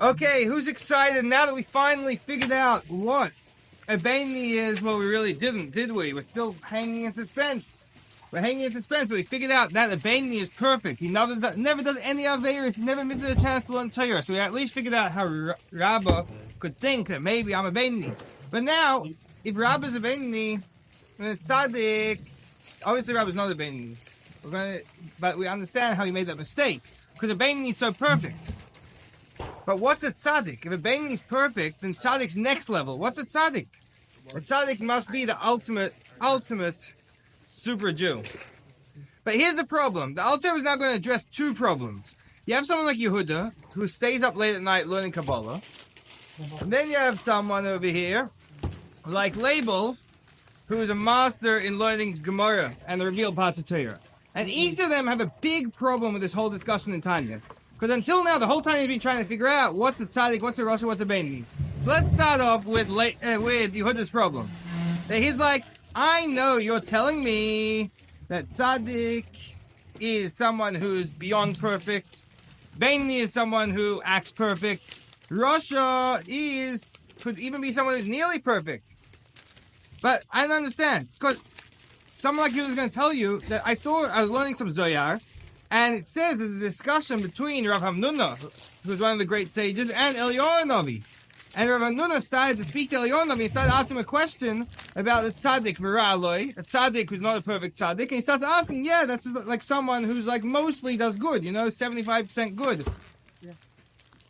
Okay, who's excited now that we finally figured out what a Beinoni is? Well, we really didn't, did we? We're still hanging in suspense. We're hanging in suspense, but we figured out that a Beinoni is perfect. He never does any Averis. He never misses a chance to learn Torah. So we at least figured out how Rabbi could think that maybe I'm a Beinoni. But now, if Rabbi's a Beinoni, then it's Tzaddik. Obviously, Rabbi's not a Beinoni. But we understand how he made that mistake. Because a Beinoni is so perfect. But what's a tzaddik? If a Beinoni is perfect, then tzaddik's next level. What's a tzaddik? A tzaddik must be the ultimate super Jew. But here's the problem. The Alter is now going to address two problems. You have someone like Yehuda, who stays up late at night learning Kabbalah. And then you have someone over here, like Label, who is a master in learning Gemara and the revealed parts of Torah. And each of them have a big problem with this whole discussion in Tanya. Because until now, the whole time you've been trying to figure out what's a tzaddik, what's a Rasha, what's a Beinoni. So let's start off with Yehuda's problem. That he's like, I know you're telling me that tzaddik is someone who's beyond perfect. Beinoni is someone who acts perfect. Rasha could even be someone who's nearly perfect. But I don't understand. Because someone like you is going to tell you that I was learning some Zohar. And it says there's a discussion between Rav Hamnuna, who's one of the great sages, and Eliyahu Hanavi. And Rav Hamnuna started to speak to Eliyahu Hanavi and started asking him a question about the tzaddik, Miraloi, a tzaddik who's not a perfect tzaddik. And he starts asking, that's like someone who's like mostly does good, 75% good. Yeah.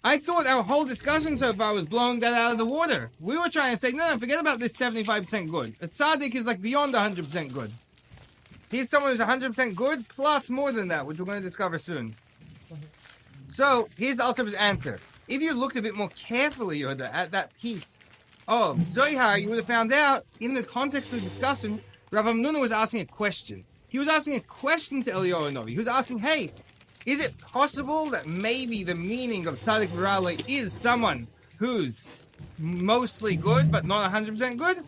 I thought our whole discussion so far was blowing that out of the water. We were trying to say, no, forget about this 75% good. A tzaddik is like beyond 100% good. He's someone who's 100% good, plus more than that, which we're going to discover soon. So, here's the ultimate answer. If you looked a bit more carefully at that piece of Zohar, you would have found out, in the context of the discussion, Rav Hamnuna was asking a question. He was asking a question to Eliyahu Hanavi. He was asking, hey, is it possible that maybe the meaning of Tzaddik Virale is someone who's mostly good, but not 100% good?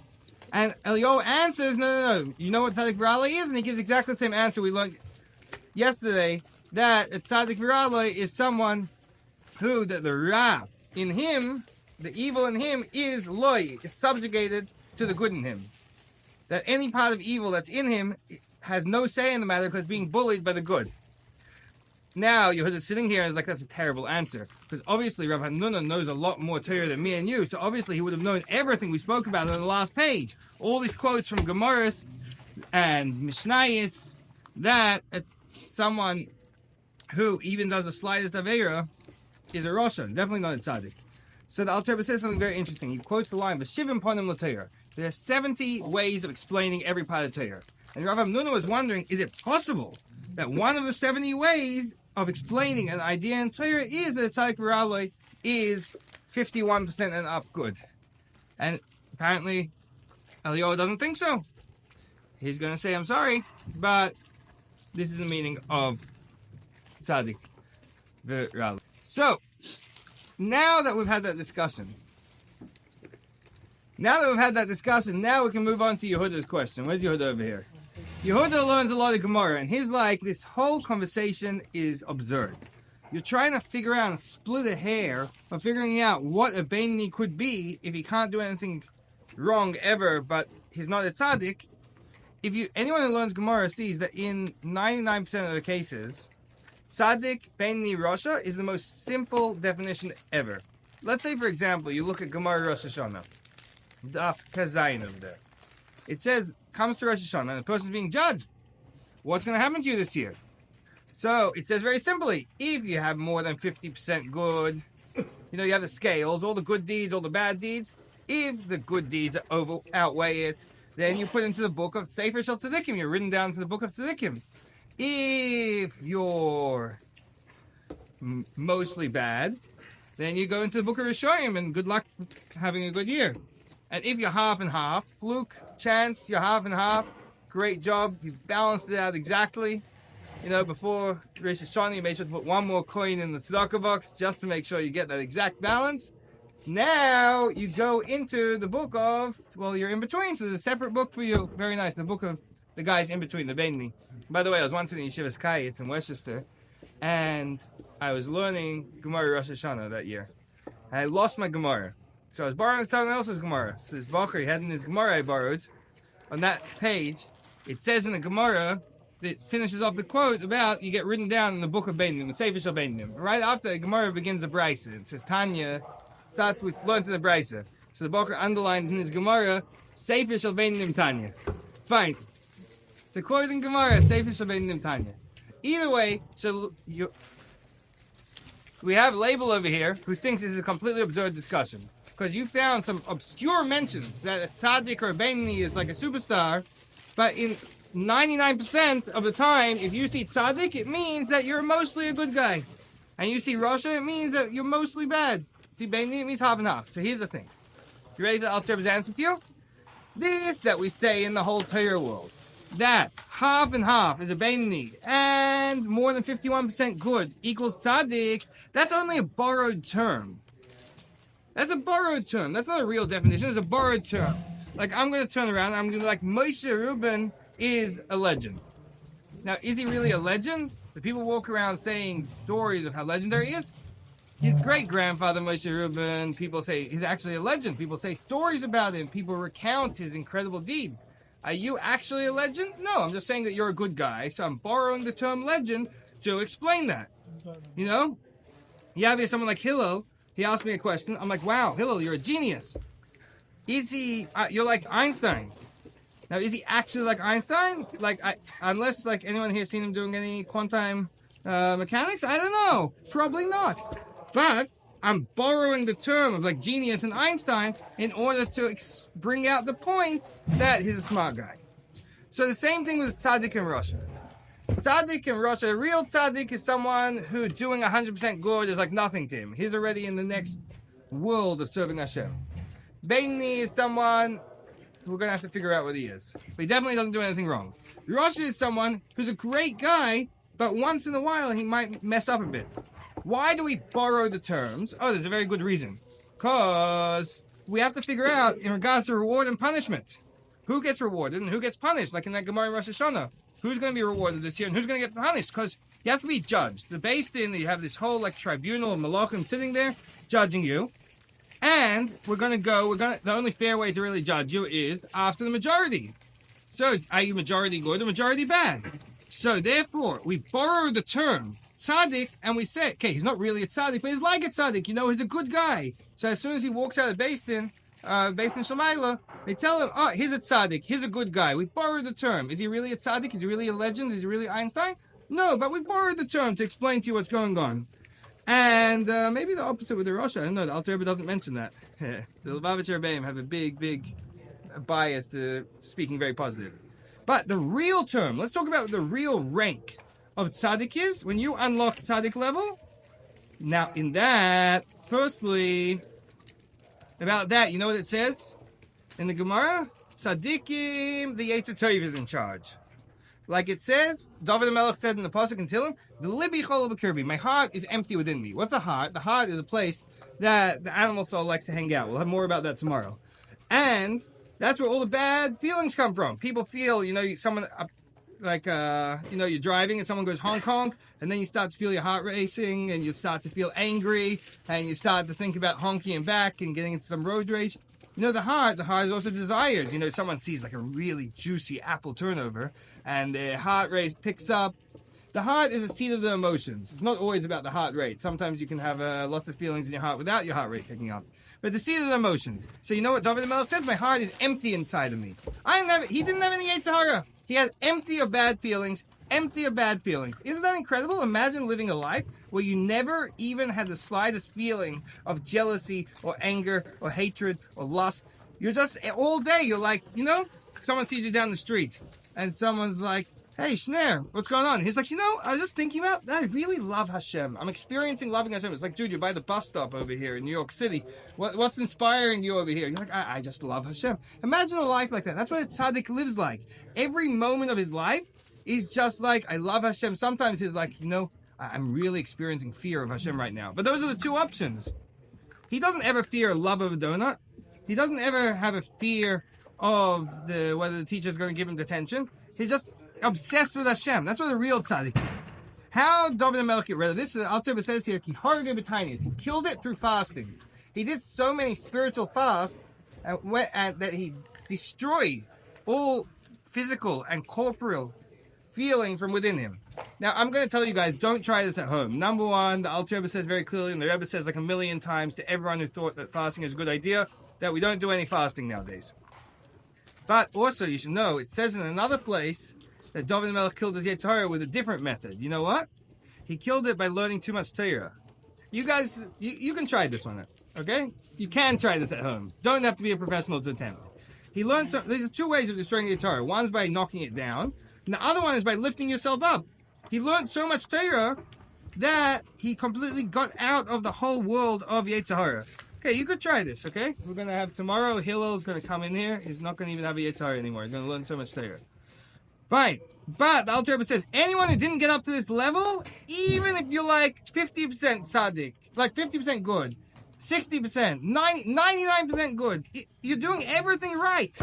And Eliyahu answers, no. You know what Tzaddik Virale is? And he gives exactly the same answer we learned yesterday, that a Tzaddik Virale is someone who, the Ra in him, the evil in him, is loy, is subjugated to the good in him. That any part of evil that's in him has no say in the matter because it's being bullied by the good. Now, Yehuda's sitting here and is like, that's a terrible answer. Because obviously, Rav Hamnuna knows a lot more Torah than me and you, so obviously he would have known everything we spoke about on the last page. All these quotes from Gemaras and Mishnayos, that someone who even does the slightest Aveira is a Rasha, definitely not a Tzaddik. So the Alter Rebbe says something very interesting. He quotes the line, V'shivim ponim l'Torah. There are 70 ways of explaining every part of Torah. And Rav Hamnuna was wondering, is it possible that one of the 70 ways of explaining an idea in Torah is that Tzaddik Virale is 51% and up good? And apparently, Eliyahu doesn't think so. He's going to say, I'm sorry, but this is the meaning of Tzaddik Virale. So, now that we've had that discussion, now we can move on to Yehuda's question. Where's Yehuda over here? Yehuda learns a lot of Gemara, and he's like, this whole conversation is absurd. You're trying to figure out and split a hair of figuring out what a Beinoni could be if he can't do anything wrong ever, but he's not a tzaddik. Anyone who learns Gemara sees that in 99% of the cases, tzaddik, Beinoni, Rasha is the most simple definition ever. Let's say, for example, you look at Gemara Rosh Hashanah, Daf Kazayin over there. It says, comes to Rosh Hashanah, and the person's being judged. What's going to happen to you this year? So, it says very simply, if you have more than 50% good, you have the scales, all the good deeds, all the bad deeds. If the good deeds outweigh it, then you put into the book of Sefer Shel Tzaddikim. You're written down to the book of Tzaddikim. If you're mostly bad, then you go into the book of Rishonim, and good luck having a good year. And if you're half and half, fluke, chance, you're half and half, great job, you balanced it out exactly. Before Rosh Hashanah, you made sure to put one more coin in the tzedakah box just to make sure you get that exact balance. Now you go into the book of, you're in between, so there's a separate book for you. Very nice, the book of the guys in between, the Beinoni. By the way, I was once in Yeshivas Kayetz in Westchester, and I was learning Gemara Rosh Hashanah that year. and I lost my Gemara. So I was borrowing someone else's Gemara. So this Bacher, he had in his Gemara I borrowed. On that page, it says in the Gemara that finishes off the quote about you get written down in the book of Beinoni, the Sefer Shel Beinoni. Right after the Gemara begins a Brisa. It says Tanya starts with learn to the Brisa. So the Bacher underlined in his Gemara, Sefer Shel Beinoni Tanya. Fine. The quote in Gemara, Sefer Shel Beinoni Tanya. Either way, we have a label over here who thinks this is a completely absurd discussion. Because you found some obscure mentions that a Tzaddik or a Beinoni is like a superstar, but in 99% of the time, if you see Tzaddik, it means that you're mostly a good guy. And you see Rasha, it means that you're mostly bad. See Beinoni, it means half and half. So here's the thing. You ready for Alter Rebbe's answer to you? This that we say in the whole Torah world, that half and half is a Beinoni, and more than 51% good equals Tzaddik, that's only a borrowed term. That's a borrowed term. That's not a real definition. It's a borrowed term. Like, I'm going to turn around and I'm going to be like, Moshe Reuben is a legend. Now, is he really a legend? Do people walk around saying stories of how legendary he is? His great-grandfather, Moshe Reuben, people say he's actually a legend. People say stories about him. People recount his incredible deeds. Are you actually a legend? No, I'm just saying that you're a good guy. So I'm borrowing the term legend to explain that. You know? You have someone like Hillel. He asked me a question. I'm like, wow, Hillel, you're a genius. Is he, you're like Einstein. Now, is he actually like Einstein? Like, unless, like, anyone here seen him doing any quantum mechanics? I don't know. Probably not. But I'm borrowing the term of, like, genius and Einstein in order to bring out the point that he's a smart guy. So the same thing with Tzaddik and Rasha. Tzaddik and Rasha, a real Tzaddik is someone who doing 100% good is like nothing to him. He's already in the next world of serving Hashem. Beinoni is someone who we're going to have to figure out what he is. But he definitely doesn't do anything wrong. Rasha is someone who's a great guy, but once in a while he might mess up a bit. Why do we borrow the terms? Oh, there's a very good reason. Because we have to figure out in regards to reward and punishment. Who gets rewarded and who gets punished? Like in that Gemara in Rosh Hashanah. Who's going to be rewarded this year and who's going to get punished? Because you have to be judged. The Beis Din, you have this whole like tribunal of malachim sitting there judging you. And the only fair way to really judge you is after the majority. So, are you majority good or majority bad? So, therefore, we borrow the term tzaddik and we say, okay, he's not really a tzaddik, but he's like a tzaddik. You know, he's a good guy. So, as soon as he walks out of Beis Din Shemaila, they tell him, oh, he's a tzaddik, he's a good guy. We borrowed the term. Is he really a tzaddik? Is he really a legend? Is he really Einstein? No, but we borrowed the term to explain to you what's going on. And maybe the opposite with the Rasha. I don't know, the Alter Rebbe doesn't mention that. The Lubavitcher Rebbeim have a big bias to speaking very positive. But the real term, let's talk about the real rank of tzaddik is when you unlock tzaddik level. Now, in that, firstly, about that, you know what it says in the Gemara? Tzaddikim, the Yetzer Tov is in charge. Like it says, David HaMelech said in the Pasuk in Tehillim, the Libi Chol B'Kirbi, my heart is empty within me. What's a heart? The heart is a place that the animal soul likes to hang out. We'll have more about that tomorrow. And that's where all the bad feelings come from. People feel, you know, someone, you're driving and someone goes honk honk, and then you start to feel your heart racing, and you start to feel angry, and you start to think about honking back and getting into some road rage. You know, the heart is also desires. You know, someone sees like a really juicy apple turnover, and their heart rate picks up. The heart is a seat of the emotions. It's not always about the heart rate. Sometimes you can have lots of feelings in your heart without your heart rate picking up. But the seat of the emotions. So you know what David HaMelech said? My heart is empty inside of me. He didn't have any Yetzer Hara. He had empty of bad feelings. Empty of bad feelings. Isn't that incredible? Imagine living a life where you never even had the slightest feeling of jealousy or anger or hatred or lust. You're just, all day, you're like, you know, someone sees you down the street and someone's like, hey, Shner, what's going on? He's like, you know, I was just thinking about that. I really love Hashem. I'm experiencing loving Hashem. It's like, dude, you're by the bus stop over here in New York City. What's inspiring you over here? You're like, I just love Hashem. Imagine a life like that. That's what a tzaddik lives like. Every moment of his life is just like, I love Hashem. Sometimes he's like, you know, I'm really experiencing fear of Hashem right now. But those are the two options. He doesn't ever fear love of a donut. He doesn't ever have a fear of whether the teacher's going to give him detention. He's just obsessed with Hashem. That's what a real tzaddik is. How David HaMelech get rid of this? Alter Rebbe says here, he killed it through fasting. He did so many spiritual fasts and that he destroyed all physical and corporeal feeling from within him. Now, I'm going to tell you guys, don't try this at home. Number one, the Alter Rebbe says very clearly, and the Rebbe says like a million times to everyone who thought that fasting is a good idea, that we don't do any fasting nowadays. But also, you should know, it says in another place that David Melech killed his Yetzer Hara with a different method. You know what? He killed it by learning too much Torah. You guys, you can try this one, okay? You can try this at home. Don't have to be a professional to attempt. He learned there's two ways of destroying the Yetzer Hara. One's by knocking it down, and the other one is by lifting yourself up. He learned so much Torah that he completely got out of the whole world of Yetzer Hara. Okay, you could try this, okay? We're going to have tomorrow, Hillel's going to come in here. He's not going to even have a Yetzer Hara anymore. He's going to learn so much Torah. Fine. But the Alter Rebbe says, anyone who didn't get up to this level, even if you're like 50% tzaddik, like 50% good, 60%, 99% good, you're doing everything right.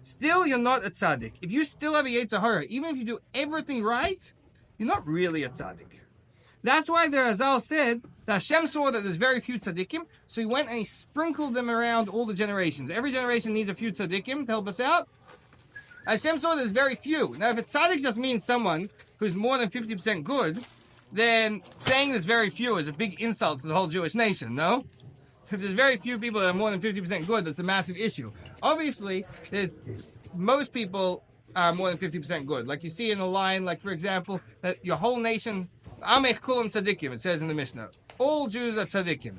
Still, you're not a tzaddik. If you still have a Yetzer Hara, even if you do everything right, you're not really a tzaddik. That's why the Razal said that Hashem saw that there's very few tzaddikim, so he went and he sprinkled them around all the generations. Every generation needs a few tzaddikim to help us out. Hashem saw there's very few. Now, if a tzaddik just means someone who's more than 50% good, then saying there's very few is a big insult to the whole Jewish nation, no? If there's very few people that are more than 50% good, that's a massive issue. Obviously, most people are more than 50% good. Like you see in a line, like for example, that your whole nation, Amech kulam tzaddikim, it says in the Mishnah. All Jews are tzaddikim.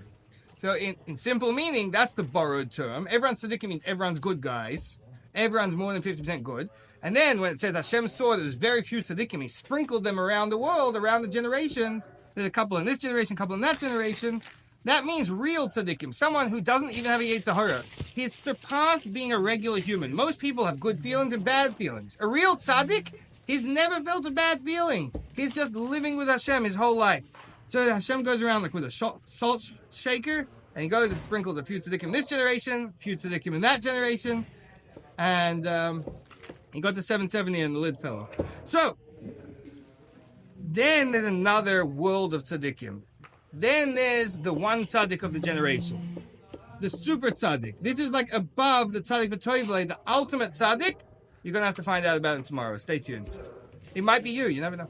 So in simple meaning, that's the borrowed term. Everyone's tzaddikim means everyone's good guys. Everyone's more than 50% good. And then when it says Hashem saw that there's very few tzaddikim, he sprinkled them around the world, around the generations. There's a couple in this generation, a couple in that generation. That means real tzaddikim, someone who doesn't even have a Yetzer Hara. He's surpassed being a regular human. Most people have good feelings and bad feelings. A real tzaddik, he's never felt a bad feeling. He's just living with Hashem his whole life. So Hashem goes around like with a salt shaker, and he goes and sprinkles a few tzaddikim in this generation, a few tzaddikim in that generation, and he got to 770 and the lid fell off. So, then there's another world of tzaddikim. Then there's the one tzaddik of the generation. The super tzaddik. This is like above the tzaddik v'toivlei, the ultimate tzaddik. You're going to have to find out about him tomorrow. Stay tuned. It might be you never know.